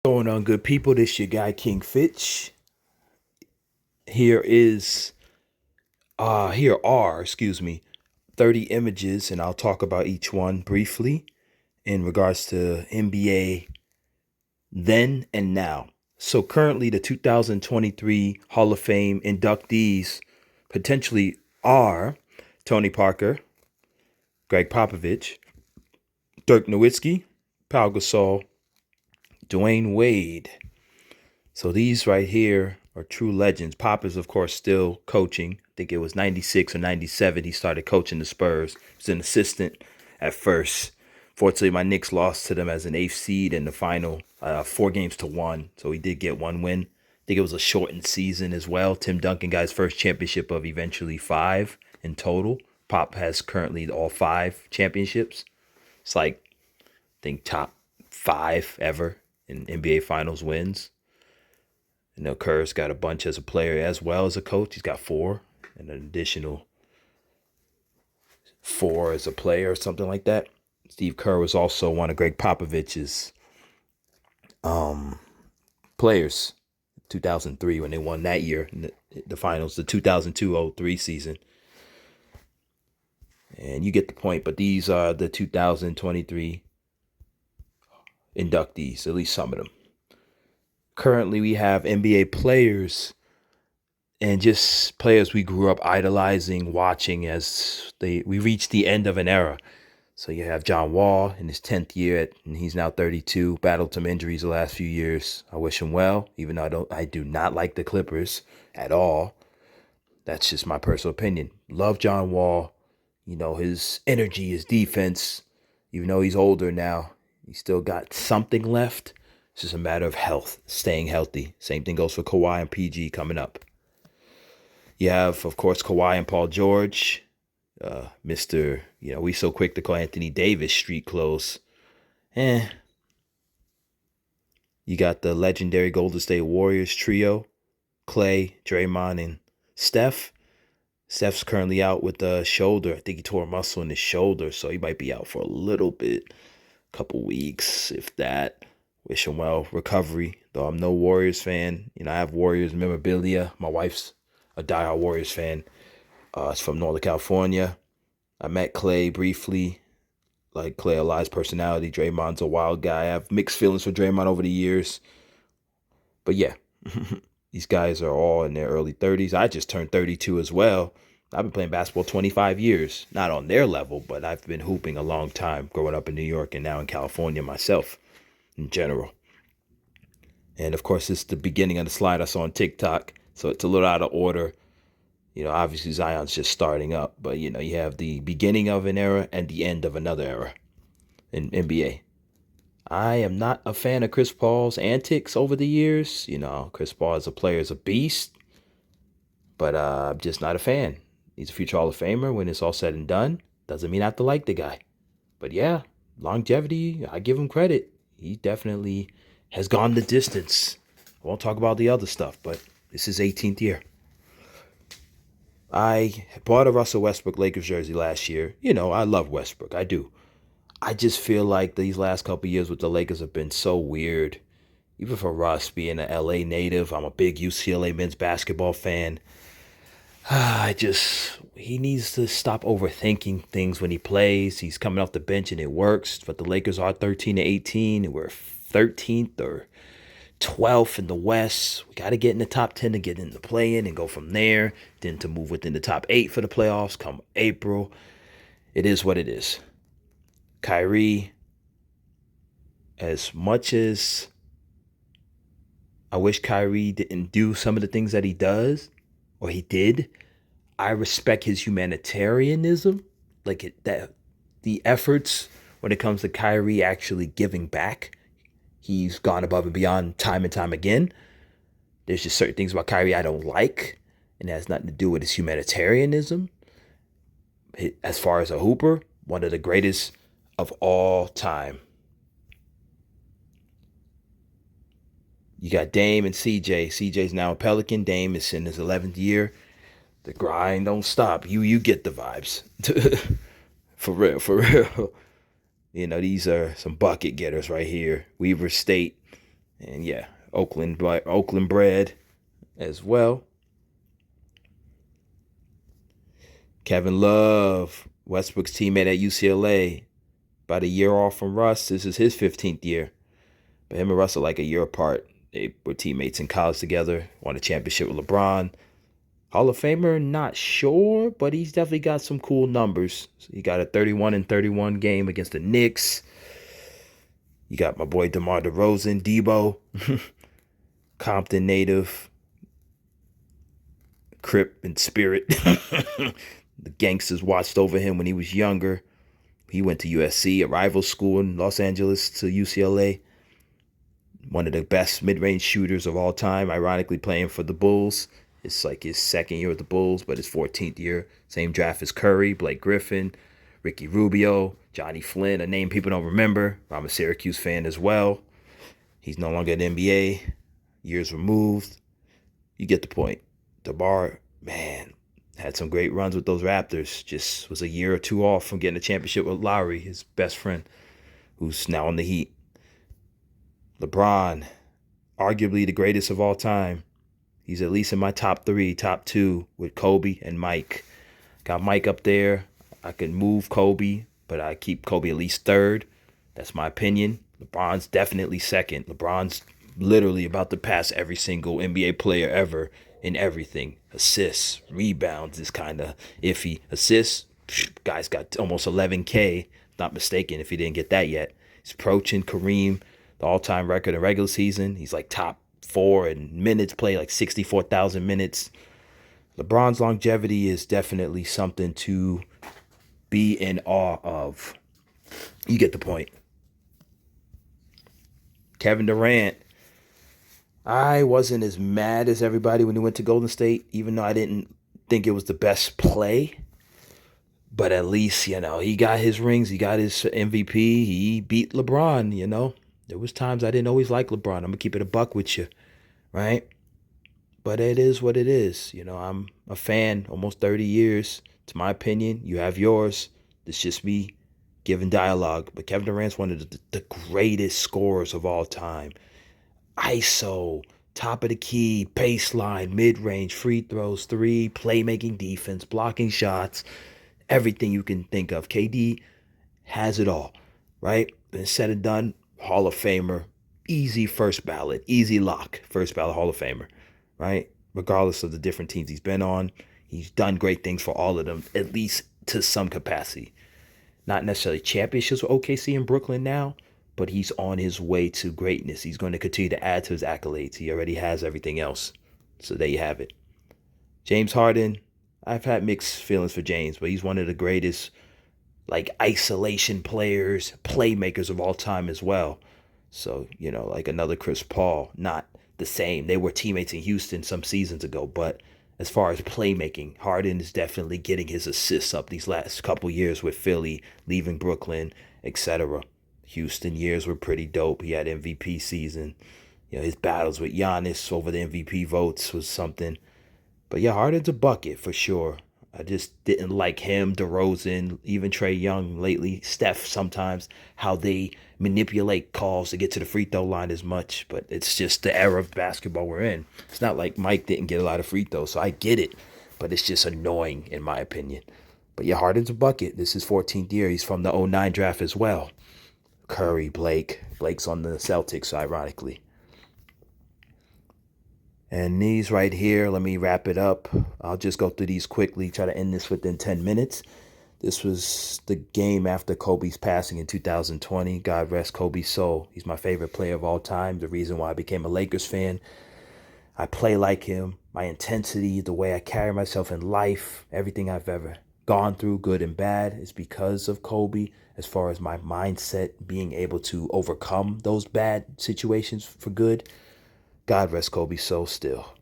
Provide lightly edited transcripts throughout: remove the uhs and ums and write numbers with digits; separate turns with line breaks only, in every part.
Going on, good people? This your guy King Fitch. Here is here are, excuse me, 30 images, and I'll talk about each one briefly in regards to NBA then and now. So currently the 2023 Hall of Fame inductees potentially are Tony Parker, Greg Popovich, Dirk Nowitzki, Pau Gasol, Dwayne Wade. So these right here are true legends. Pop is, of course, still coaching. I think it was 96 or 97 he started coaching the Spurs. He was an assistant at first. Fortunately, my Knicks lost to them as an eighth seed in the final, 4-1. So he did get one win. I think it was a shortened season as well. Tim Duncan got his first championship of eventually 5 in total. Pop has currently all 5 championships. It's like, I think, top 5 ever in NBA Finals wins. You know, Kerr's got a bunch as a player as well as a coach. He's got 4 and an additional 4 as a player or something like that. Steve Kerr was also one of Greg Popovich's players, 2003 when they won that year in the finals, the 2002-03 season. And you get the point, but these are the 2023 inductees, at least some of them. Currently, we have NBA players and just players we grew up idolizing, watching as we reached the end of an era. So you have John Wall in his 10th year, and he's now 32. Battled some injuries the last few years. I wish him well, even though I do not like the Clippers at all. That's just my personal opinion. Love John Wall. You know, his energy, his defense, even though he's older now, he's still got something left. It's just a matter of health, staying healthy. Same thing goes for Kawhi and PG coming up. You have, of course, Kawhi and Paul George. Mr. We so quick to call Anthony Davis street clothes. You got the legendary Golden State Warriors trio, Clay, Draymond, and Steph. Steph's currently out with the shoulder. I think he tore a muscle in his shoulder, so he might be out for a little bit, a couple weeks, if that. Wish him well, recovery. Though I'm no Warriors fan. I have Warriors memorabilia. My wife's a diehard Warriors fan. It's from Northern California. I met Clay briefly. Like Clay, a lot personality. Draymond's a wild guy. I have mixed feelings for Draymond over the years. But yeah, these guys are all in their early 30s. I just turned 32 as well. I've been playing basketball 25 years. Not on their level, but I've been hooping a long time growing up in New York and now in California myself in general. And of course, it's the beginning of the slide I saw on TikTok. So it's a little out of order. Obviously Zion's just starting up, but you have the beginning of an era and the end of another era in NBA. I am not a fan of Chris Paul's antics over the years. Chris Paul as a player is a beast, but I'm just not a fan. He's a future Hall of Famer when it's all said and done. Doesn't mean I have to like the guy. But yeah, longevity, I give him credit. He definitely has gone the distance. I won't talk about the other stuff, but this is 18th year. I bought a Russell Westbrook Lakers jersey last year. I love Westbrook. I do. I just feel like these last couple years with the Lakers have been so weird. Even for Russ being an LA native, I'm a big UCLA men's basketball fan. He needs to stop overthinking things when he plays. He's coming off the bench and it works. But the Lakers are 13-18 and we're 13th or 12th in the West. We got to get in the top 10 to get in the play-in and go from there. Then to move within the top 8 for the playoffs come April. It is what it is. Kyrie, as much as I wish Kyrie didn't do some of the things that he does, or he did, I respect his humanitarianism, the efforts when it comes to Kyrie actually giving back. He's gone above and beyond time and time again. There's just certain things about Kyrie I don't like, and it has nothing to do with his humanitarianism. As far as a hooper, one of the greatest of all time. You got Dame and CJ. CJ's now a Pelican. Dame is in his 11th year. The grind don't stop. You get the vibes. For real. These are some bucket getters right here. Weaver State And yeah, Oakland bred as well. Kevin Love, Westbrook's teammate at UCLA, about a year off from Russ. This is his 15th year. But him and Russ are like a year apart. They were teammates in college together, won a championship with LeBron. Hall of Famer, not sure, but he's definitely got some cool numbers. So he got a 31-31 game against the Knicks. You got my boy DeMar DeRozan, Debo, Compton native, Crip and Spirit. The gangsters watched over him when he was younger. He went to USC, a rival school in Los Angeles, to UCLA. One of the best mid-range shooters of all time, ironically playing for the Bulls. It's like his second year with the Bulls, but his 14th year. Same draft as Curry, Blake Griffin, Ricky Rubio, Johnny Flynn, a name people don't remember. I'm a Syracuse fan as well. He's no longer at the NBA. Years removed. You get the point. DeMar, man, had some great runs with those Raptors. Just was a year or two off from getting a championship with Lowry, his best friend, who's now on the Heat. LeBron, arguably the greatest of all time. He's at least in my top 3, top 2 with Kobe and Mike. Got Mike up there. I could move Kobe, but I keep Kobe at least 3rd. That's my opinion. LeBron's definitely 2nd. LeBron's literally about to pass every single NBA player ever in everything. Assists, rebounds is kind of iffy. Assists, guy's got almost 11K. Not mistaken if he didn't get that yet. He's approaching Kareem, the all-time record in regular season. He's like top 4 in minutes played, like 64,000 minutes. LeBron's longevity is definitely something to be in awe of. You get the point. Kevin Durant, I wasn't as mad as everybody when he went to Golden State, even though I didn't think it was the best play. But at least, he got his rings. He got his MVP. He beat LeBron, There was times I didn't always like LeBron. I'm going to keep it a buck with you, right? But it is what it is. I'm a fan almost 30 years. It's my opinion. You have yours. It's just me giving dialogue. But Kevin Durant's one of the greatest scorers of all time. ISO, top of the key, baseline, mid-range, free throws, 3, playmaking, defense, blocking shots, everything you can think of. KD has it all, right? Been said and done, Hall of Famer, easy first ballot, easy lock, first ballot Hall of Famer, right? Regardless of the different teams he's been on, he's done great things for all of them, at least to some capacity. Not necessarily championships with OKC and Brooklyn now, but he's on his way to greatness. He's going to continue to add to his accolades. He already has everything else. So there you have it. James Harden, I've had mixed feelings for James, but he's one of the greatest isolation players, playmakers of all time as well. So, like another Chris Paul, not the same. They were teammates in Houston some seasons ago, but as far as playmaking, Harden is definitely getting his assists up these last couple years with Philly, leaving Brooklyn, etc. Houston years were pretty dope. He had MVP season. His battles with Giannis over the MVP votes was something. But yeah, Harden's a bucket for sure. I just didn't like him, DeRozan, even Trae Young lately, Steph sometimes, how they manipulate calls to get to the free throw line as much. But it's just the era of basketball we're in. It's not like Mike didn't get a lot of free throws, so I get it. But it's just annoying in my opinion. But yeah, Harden's a bucket. This is 14th year. He's from the 09 draft as well. Curry, Blake's on the Celtics, ironically. And these right here, let me wrap it up. I'll just go through these quickly, try to end this within 10 minutes. This was the game after Kobe's passing in 2020. God rest Kobe's soul. He's my favorite player of all time. The reason why I became a Lakers fan. I play like him. My intensity, the way I carry myself in life, everything I've ever gone through, good and bad, is because of Kobe. As far as my mindset, being able to overcome those bad situations for good. God rest Kobe's soul still.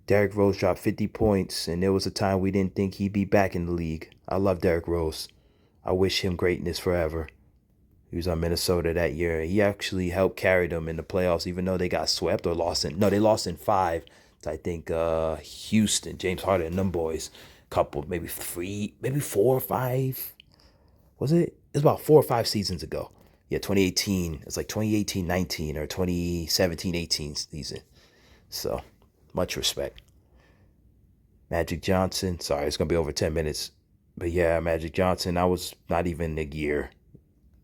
Derrick Rose dropped 50 points, and there was a time we didn't think he'd be back in the league. I love Derrick Rose. I wish him greatness forever. He was on Minnesota that year. He actually helped carry them in the playoffs, even though they got swept or lost in. No, they lost in 5. I think Houston, James Harden, and them boys. Couple, maybe 4 or 5. Was it? It's about 4 or 5 seasons ago. Yeah, 2018. It's like 2018-19 or 2017-18 season. So, much respect. Magic Johnson. Sorry, it's gonna be over 10 minutes. But yeah, Magic Johnson. I was not even a year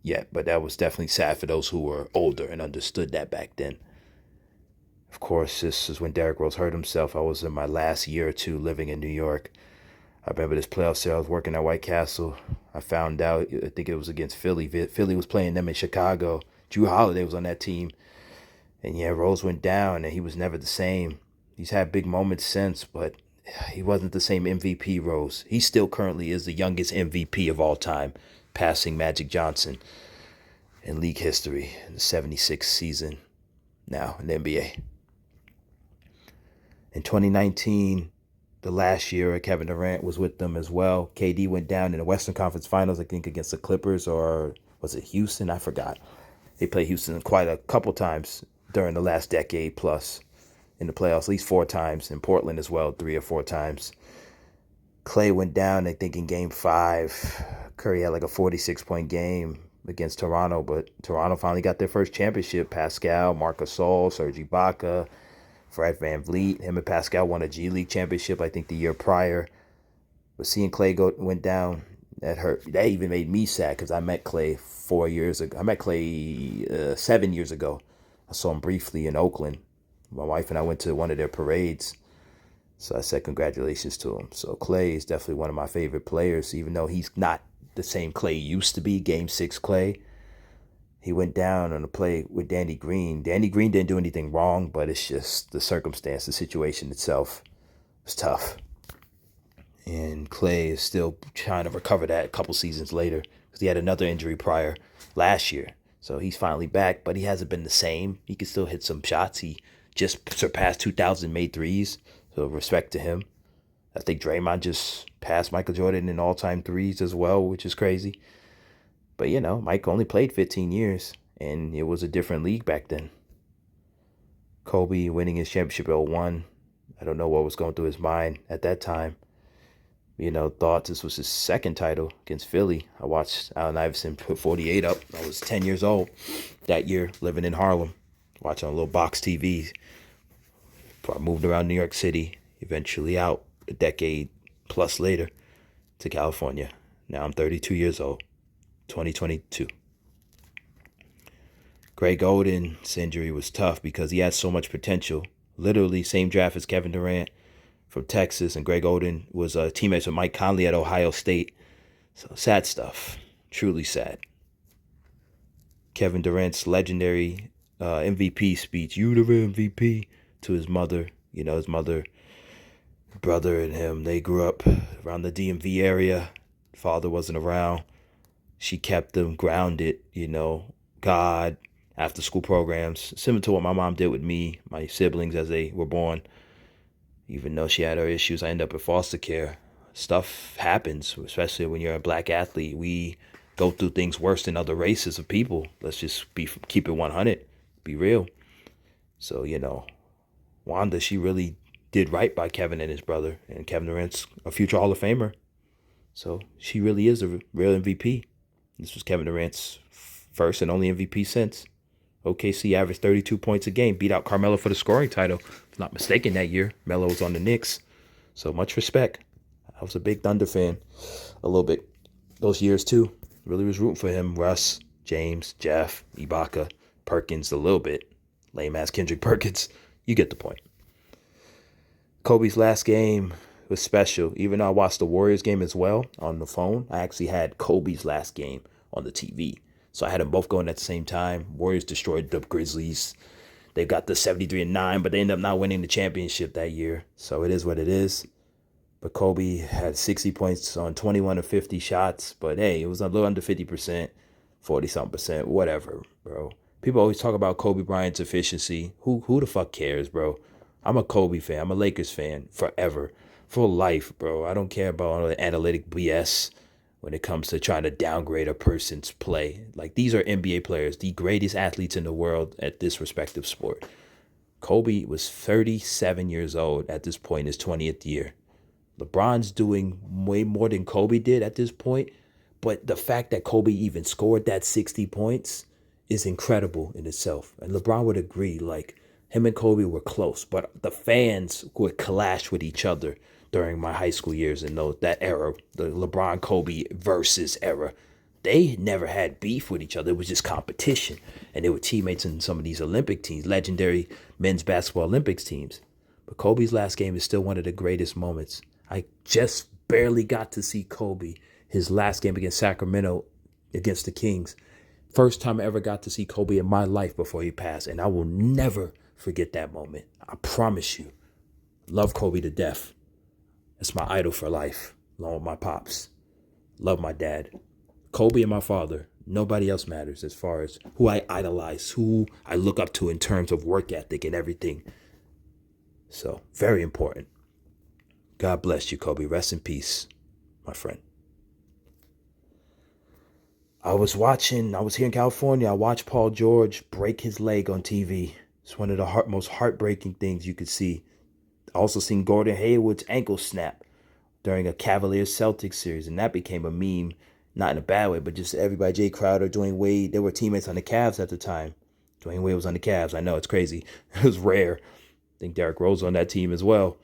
yet, but that was definitely sad for those who were older and understood that back then. Of course, this is when Derrick Rose hurt himself. I was in my last year or two living in New York. I remember this playoff series. I was working at White Castle. I found out, I think it was against Philly. Philly was playing them in Chicago. Jrue Holiday was on that team. And yeah, Rose went down and he was never the same. He's had big moments since, but he wasn't the same MVP Rose. He still currently is the youngest MVP of all time, passing Magic Johnson in league history in the 76th season now in the NBA. In 2019, the last year, Kevin Durant was with them as well. KD went down in the Western Conference Finals, I think, against the Clippers, or was it Houston? I forgot. They played Houston quite a couple times during the last decade plus in the playoffs, at least 4 times. In Portland as well, 3 or 4 times. Clay went down, I think, in Game 5. Curry had like a 46-point game against Toronto, but Toronto finally got their first championship. Pascal, Marc Gasol, Serge Ibaka, Fred VanVleet. Him and Pascal won a G League championship, I think, the year prior. But seeing Clay went down, that hurt. That even made me sad because I met Clay 4 years ago. I met Clay 7 years ago. I saw him briefly in Oakland. My wife and I went to one of their parades. So I said congratulations to him. So Clay is definitely one of my favorite players, even though he's not the same Clay used to be, Game 6 Clay. He went down on a play with Danny Green. Danny Green didn't do anything wrong, but it's just the circumstance, the situation itself was tough. And Clay is still trying to recover that a couple seasons later because he had another injury prior last year. So he's finally back, but he hasn't been the same. He can still hit some shots. He just surpassed 2,000 made threes, so respect to him. I think Draymond just passed Michael Jordan in all-time threes as well, which is crazy. But, you know, Mike only played 15 years, and it was a different league back then. Kobe winning his championship at 01. I don't know what was going through his mind at that time. You know, thought this was his second title against Philly. I watched Allen Iverson put 48 up. I was 10 years old that year, living in Harlem, watching on a little box TV. I moved around New York City, eventually out a decade plus later to California. Now I'm 32 years old, 2022. Greg Oden's injury was tough because he had so much potential. Literally same draft as Kevin Durant from Texas, and Greg Oden was teammates with Mike Conley at Ohio State. So sad stuff, truly sad. Kevin Durant's legendary MVP speech, "You the MVP," to his mother. You know, his mother, brother, and him, they grew up around the DMV area. Father wasn't around. She kept them grounded, you know, God, after school programs, similar to what my mom did with me, my siblings as they were born. Even though she had her issues, I ended up in foster care. Stuff happens, especially when you're a black athlete. We go through things worse than other races of people. Let's just keep it 100, be real. So, you know, Wanda, she really did right by Kevin and his brother. And Kevin Durant's a future Hall of Famer. So she really is a real MVP. This was Kevin Durant's first and only MVP since. OKC averaged 32 points a game, beat out Carmelo for the scoring title. If I'm not mistaken, that year, Melo was on the Knicks. So much respect. I was a big Thunder fan a little bit those years too. Really was rooting for him. Russ, James, Jeff, Ibaka, Perkins a little bit. Lame ass Kendrick Perkins. You get the point. Kobe's last game was special. Even though I watched the Warriors game as well on the phone, I actually had Kobe's last game on the TV. So I had them both going at the same time. Warriors destroyed the Grizzlies. They got the 73-9, but they ended up not winning the championship that year. So it is what it is. But Kobe had 60 points on 21 of 50 shots. But hey, it was a little under 50%, 40-something%, whatever, bro. People always talk about Kobe Bryant's efficiency. Who the fuck cares, bro? I'm a Kobe fan. I'm a Lakers fan forever. For life, bro. I don't care about all the analytic BS when it comes to trying to downgrade a person's play. Like, these are NBA players, the greatest athletes in the world at this respective sport. Kobe was 37 years old at this point in his 20th year. LeBron's doing way more than Kobe did at this point. But the fact that Kobe even scored that 60 points is incredible in itself. And LeBron would agree, like, him and Kobe were close, but the fans would clash with each other during my high school years and that era, the LeBron Kobe versus era. They never had beef with each other. It was just competition. And they were teammates in some of these Olympic teams, legendary men's basketball Olympics teams. But Kobe's last game is still one of the greatest moments. I just barely got to see Kobe, his last game against Sacramento against the Kings. First time I ever got to see Kobe in my life before he passed. And I will never forget that moment. I promise you. Love Kobe to death. That's my idol for life, along with my pops. Love my dad. Kobe and my father. Nobody else matters as far as who I idolize, who I look up to in terms of work ethic and everything. So, very important. God bless you, Kobe. Rest in peace, my friend. I was here in California. I watched Paul George break his leg on TV. It's one of the most heartbreaking things you could see. I also seen Gordon Hayward's ankle snap during a Cavaliers-Celtics series, and that became a meme, not in a bad way, but just everybody, Jay Crowder, Dwayne Wade, they were teammates on the Cavs at the time. Dwayne Wade was on the Cavs. I know, it's crazy. It was rare. I think Derrick Rose on that team as well.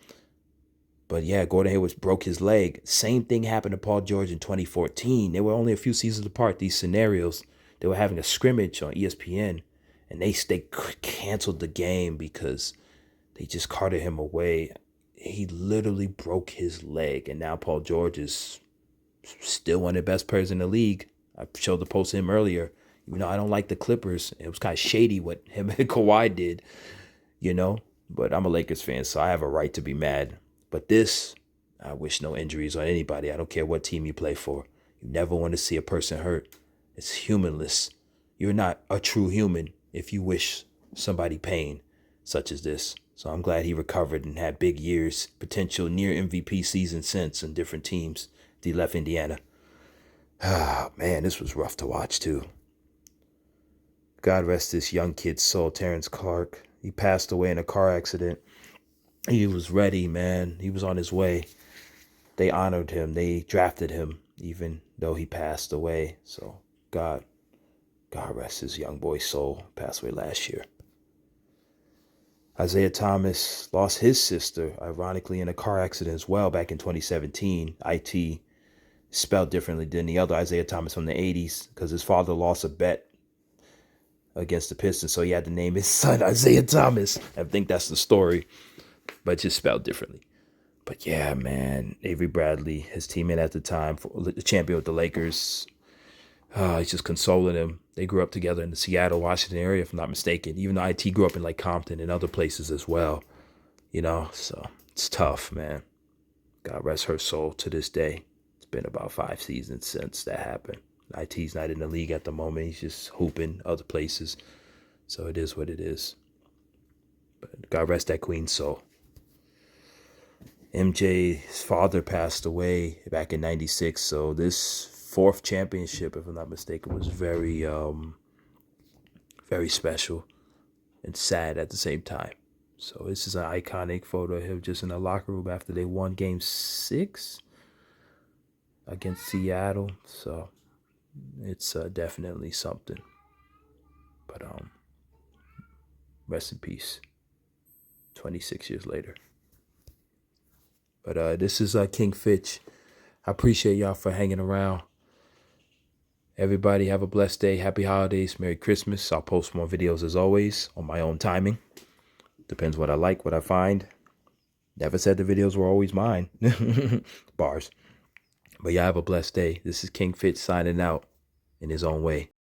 But yeah, Gordon Hayward broke his leg. Same thing happened to Paul George in 2014. They were only a few seasons apart, these scenarios. They were having a scrimmage on ESPN, and they canceled the game because they just carted him away. He literally broke his leg, and now Paul George is still one of the best players in the league. I showed the post to him earlier. I don't like the Clippers. It was kind of shady what him and Kawhi did, But I'm a Lakers fan, so I have a right to be mad. But this, I wish no injuries on anybody. I don't care what team you play for. You never want to see a person hurt. It's humanless. You're not a true human if you wish somebody pain such as this. So I'm glad he recovered and had big years, potential near MVP season since in different teams. He left Indiana. Ah, man, this was rough to watch too. God rest this young kid's soul, Terrence Clark. He passed away in a car accident. He was ready, man. He was on his way. They honored him. They drafted him, even though he passed away. So God rest his young boy's soul. Passed away last year. Isaiah Thomas lost his sister, ironically, in a car accident as well back in 2017. IT spelled differently than the other Isaiah Thomas from the 80s because his father lost a bet against the Pistons, so he had to name his son Isaiah Thomas. I think that's the story, but just spelled differently. But yeah, man, Avery Bradley, his teammate at the time, the champion with the Lakers, he's just consoling him. They grew up together in the Seattle, Washington area, if I'm not mistaken. Even though IT grew up in like Compton and other places as well, so it's tough, man. God rest her soul to this day. It's been about 5 seasons since that happened. IT's not in the league at the moment. He's just hooping other places. So it is what it is. But God rest that queen's soul. MJ's father passed away back in 96. So this 4th championship, if I'm not mistaken, was very, very special and sad at the same time. So this is an iconic photo of him just in the locker room after they won Game 6 against Seattle. So it's definitely something. But rest in peace. 26 years later. But this is King Fitch. I appreciate y'all for hanging around. Everybody have a blessed day. Happy holidays. Merry Christmas. I'll post more videos as always on my own timing. Depends what I like, what I find. Never said the videos were always mine. Bars. But y'all have a blessed day. This is King Fitch signing out in his own way.